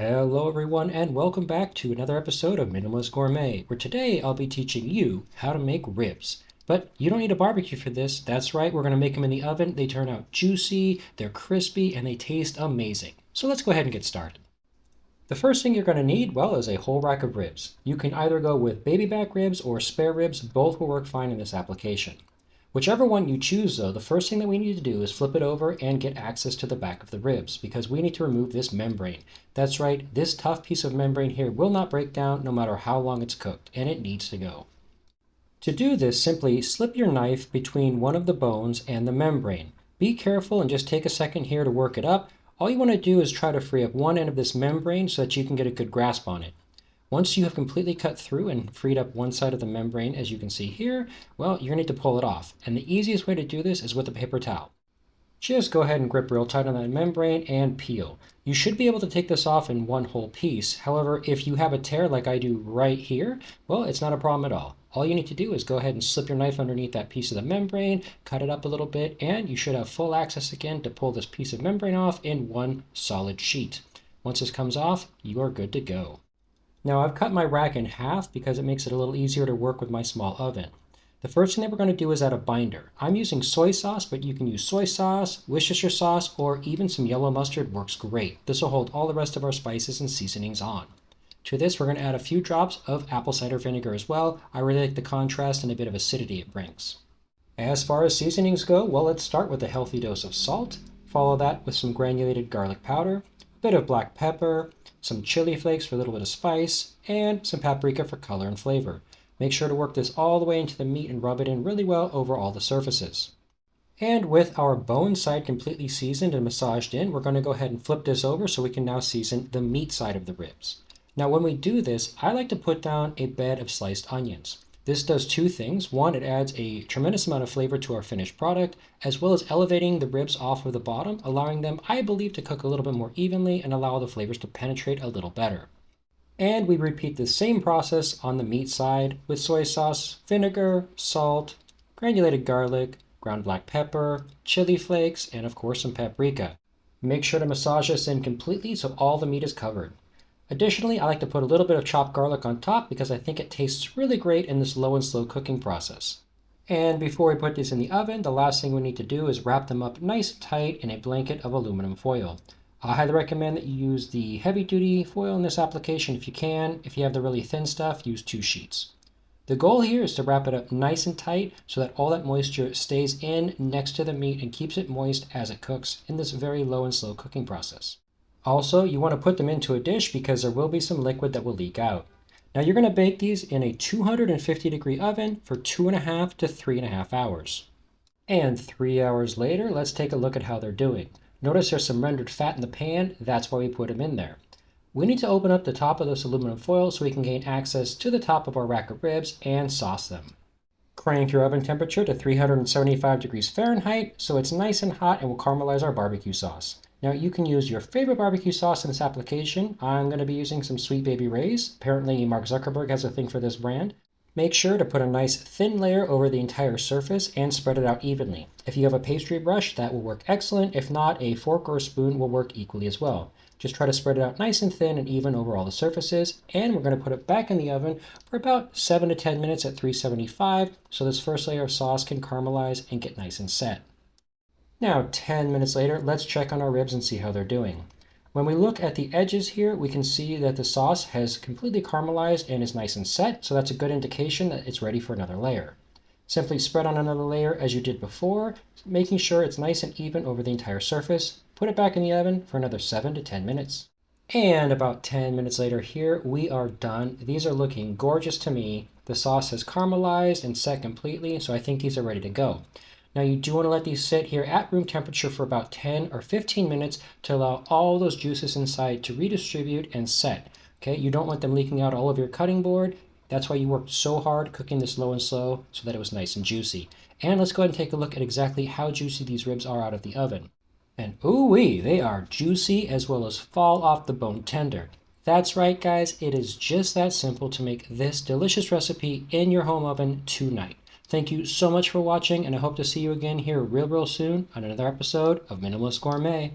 Hello everyone and welcome back to another episode of Minimalist Gourmet, where today I'll be teaching you how to make ribs. But you don't need a barbecue for this. That's right, we're going to make them in the oven. They turn out juicy, they're crispy, and they taste amazing. So let's go ahead and get started. The first thing you're going to need, well, is a whole rack of ribs. You can either go with baby back ribs or spare ribs. Both will work fine in this application. Whichever one you choose, though, the first thing that we need to do is flip it over and get access to the back of the ribs because we need to remove this membrane. That's right, this tough piece of membrane here will not break down no matter how long it's cooked, and it needs to go. To do this, simply slip your knife between one of the bones and the membrane. Be careful and just take a second here to work it up. All you want to do is try to free up one end of this membrane so that you can get a good grasp on it. Once you have completely cut through and freed up one side of the membrane, as you can see here, well, you're going to need to pull it off. And the easiest way to do this is with a paper towel. Just go ahead and grip real tight on that membrane and peel. You should be able to take this off in one whole piece. However, if you have a tear like I do right here, well, it's not a problem at all. All you need to do is go ahead and slip your knife underneath that piece of the membrane, cut it up a little bit, and you should have full access again to pull this piece of membrane off in one solid sheet. Once this comes off, you are good to go. Now I've cut my rack in half because it makes it a little easier to work with my small oven. The first thing that we're going to do is add a binder. I'm using soy sauce, but you can use soy sauce, Worcestershire sauce, or even some yellow mustard works great. This will hold all the rest of our spices and seasonings on. To this, we're going to add a few drops of apple cider vinegar as well. I really like the contrast and a bit of acidity it brings. As far as seasonings go, well, let's start with a healthy dose of salt. Follow that with some granulated garlic powder, a bit of black pepper, some chili flakes for a little bit of spice, and some paprika for color and flavor. Make sure to work this all the way into the meat and rub it in really well over all the surfaces. And with our bone side completely seasoned and massaged in, we're going to go ahead and flip this over so we can now season the meat side of the ribs. Now when we do this, I like to put down a bed of sliced onions. This does two things. One, it adds a tremendous amount of flavor to our finished product, as well as elevating the ribs off of the bottom, allowing them, I believe, to cook a little bit more evenly and allow the flavors to penetrate a little better. And we repeat the same process on the meat side with soy sauce, vinegar, salt, granulated garlic, ground black pepper, chili flakes, and of course some paprika. Make sure to massage this in completely so all the meat is covered. Additionally, I like to put a little bit of chopped garlic on top because I think it tastes really great in this low and slow cooking process. And before we put these in the oven, the last thing we need to do is wrap them up nice and tight in a blanket of aluminum foil. I highly recommend that you use the heavy duty foil in this application if you can. If you have the really thin stuff, use 2 sheets. The goal here is to wrap it up nice and tight so that all that moisture stays in next to the meat and keeps it moist as it cooks in this very low and slow cooking process. Also, you want to put them into a dish because there will be some liquid that will leak out. Now you're going to bake these in a 250-degree oven for 2.5 to 3.5 hours. And 3 hours later, let's take a look at how they're doing. Notice there's some rendered fat in the pan. That's why we put them in there. We need to open up the top of this aluminum foil so we can gain access to the top of our rack of ribs and sauce them. Crank your oven temperature to 375 degrees Fahrenheit so it's nice and hot and will caramelize our barbecue sauce. Now you can use your favorite barbecue sauce in this application. I'm going to be using some Sweet Baby Ray's. Apparently Mark Zuckerberg has a thing for this brand. Make sure to put a nice thin layer over the entire surface and spread it out evenly. If you have a pastry brush, that will work excellent. If not, a fork or a spoon will work equally as well. Just try to spread it out nice and thin and even over all the surfaces. And we're going to put it back in the oven for about 7 to 10 minutes at 375 so this first layer of sauce can caramelize and get nice and set. Now 10 minutes later, let's check on our ribs and see how they're doing. When we look at the edges here, we can see that the sauce has completely caramelized and is nice and set, so that's a good indication that it's ready for another layer. Simply spread on another layer as you did before, making sure it's nice and even over the entire surface. Put it back in the oven for another 7 to 10 minutes. And about 10 minutes later here, we are done. These are looking gorgeous to me. The sauce has caramelized and set completely, so I think these are ready to go. Now you do want to let these sit here at room temperature for about 10 or 15 minutes to allow all those juices inside to redistribute and set. Okay, you don't want them leaking out all of your cutting board. That's why you worked so hard cooking this low and slow so that it was nice and juicy. And let's go ahead and take a look at exactly how juicy these ribs are out of the oven. And ooh-wee, they are juicy as well as fall off the bone tender. That's right guys, it is just that simple to make this delicious recipe in your home oven tonight. Thank you so much for watching, and I hope to see you again here real soon on another episode of Minimalist Gourmet.